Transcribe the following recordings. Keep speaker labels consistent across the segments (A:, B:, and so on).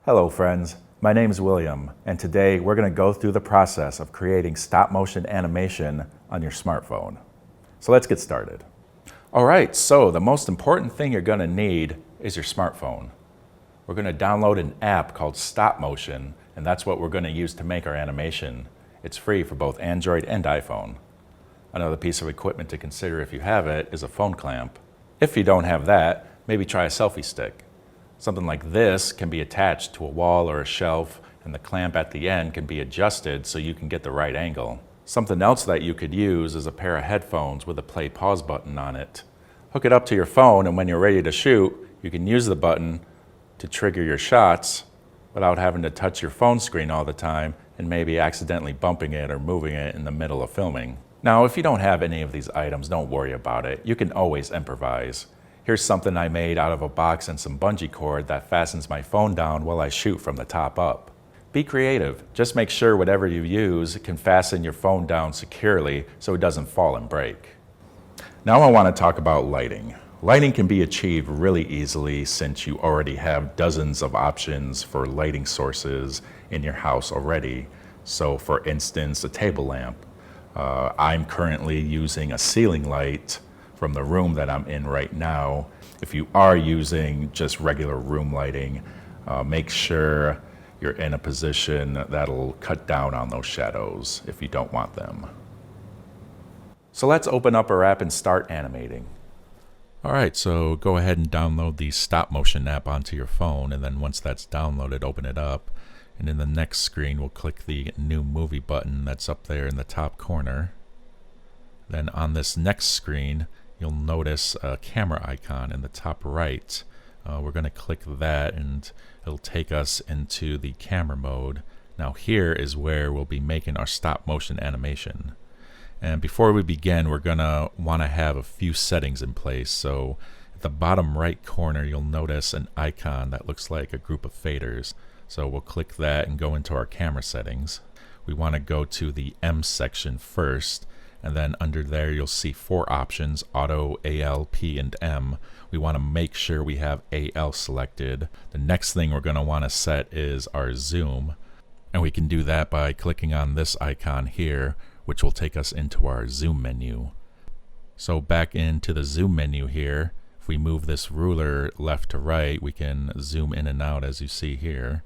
A: Hello friends, my name is William, and today we're going to go through the process of creating stop motion animation on your smartphone. So let's get started. Alright, so the most important thing you're going to need is your smartphone. We're going to download an app called Stop Motion, and that's what we're going to use to make our animation. It's free for both Android and iPhone. Another piece of equipment to consider if you have it is a phone clamp. If you don't have that, maybe try a selfie stick. Something like this can be attached to a wall or a shelf, and the clamp at the end can be adjusted so you can get the right angle. Something else that you could use is a pair of headphones with a play-pause button on it. Hook it up to your phone, and when you're ready to shoot, you can use the button to trigger your shots without having to touch your phone screen all the time and maybe accidentally bumping it or moving it in the middle of filming. Now, if you don't have any of these items, don't worry about it. You can always improvise. Here's something I made out of a box and some bungee cord that fastens my phone down while I shoot from the top up. Be creative. Just make sure whatever you use can fasten your phone down securely so it doesn't fall and break. Now I want to talk about lighting. Lighting can be achieved really easily since you already have dozens of options for lighting sources in your house already. So for instance, a table lamp. I'm currently using a ceiling light from the room that I'm in right now. If you are using just regular room lighting, make sure you're in a position that'll cut down on those shadows if you don't want them. So let's open up our app and start animating. Alright, so go ahead and download the Stop Motion app onto your phone, and then once that's downloaded, open it up. And in the next screen, we'll click the New Movie button that's up there in the top corner. Then on this next screen, you'll notice a camera icon in the top right. We're going to click that and it'll take us into the camera mode. Now here is where we'll be making our stop motion animation. And before we begin, we're going to want to have a few settings in place. So at the bottom right corner, you'll notice an icon that looks like a group of faders. So we'll click that and go into our camera settings. We want to go to the M section first. And then under there, you'll see 4 options, Auto, AL, P, and M. We want to make sure we have AL selected. The next thing we're going to want to set is our zoom. And we can do that by clicking on this icon here, which will take us into our zoom menu. So back into the zoom menu here, if we move this ruler left to right, we can zoom in and out as you see here.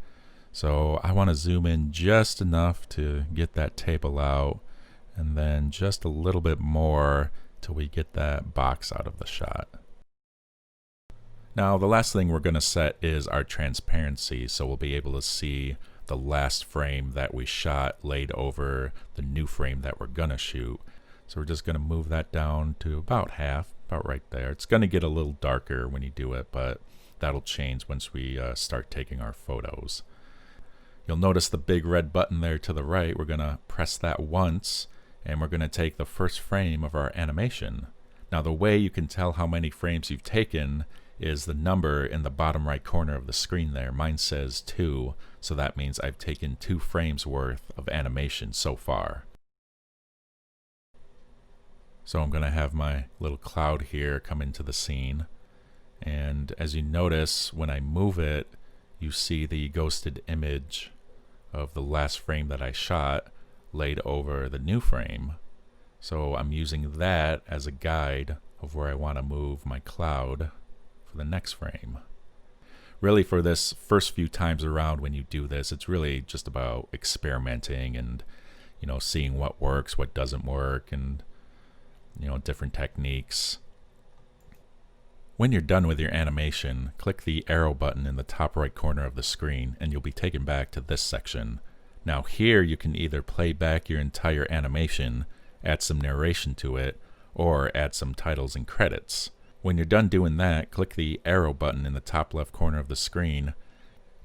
A: So I want to zoom in just enough to get that table out, and then just a little bit more till we get that box out of the shot. Now the last thing we're going to set is our transparency, so we'll be able to see the last frame that we shot laid over the new frame that we're going to shoot. So we're just going to move that down to about half, about right there. It's going to get a little darker when you do it, but that'll change once we start taking our photos. You'll notice the big red button there to the right. We're going to press that once, and we're going to take the first frame of our animation. Now the way you can tell how many frames you've taken is the number in the bottom right corner of the screen there. Mine says 2, so that means I've taken 2 frames worth of animation so far. So I'm going to have my little cloud here come into the scene, and as you notice, when I move it, you see the ghosted image of the last frame that I shot laid over the new frame. So I'm using that as a guide of where I want to move my cloud for the next frame. Really, for this first few times around when you do this, it's really just about experimenting and, seeing what works, what doesn't work, and, different techniques. When you're done with your animation, click the arrow button in the top right corner of the screen and you'll be taken back to this section. Now here you can either play back your entire animation, add some narration to it, or add some titles and credits. When you're done doing that, click the arrow button in the top left corner of the screen,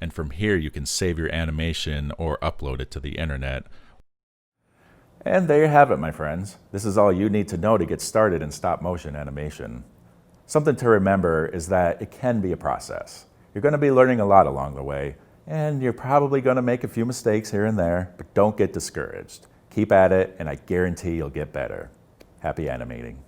A: and from here you can save your animation or upload it to the internet. And there you have it, my friends. This is all you need to know to get started in stop motion animation. Something to remember is that it can be a process. You're going to be learning a lot along the way, and you're probably going to make a few mistakes here and there, but don't get discouraged. Keep at it, and I guarantee you'll get better. Happy animating.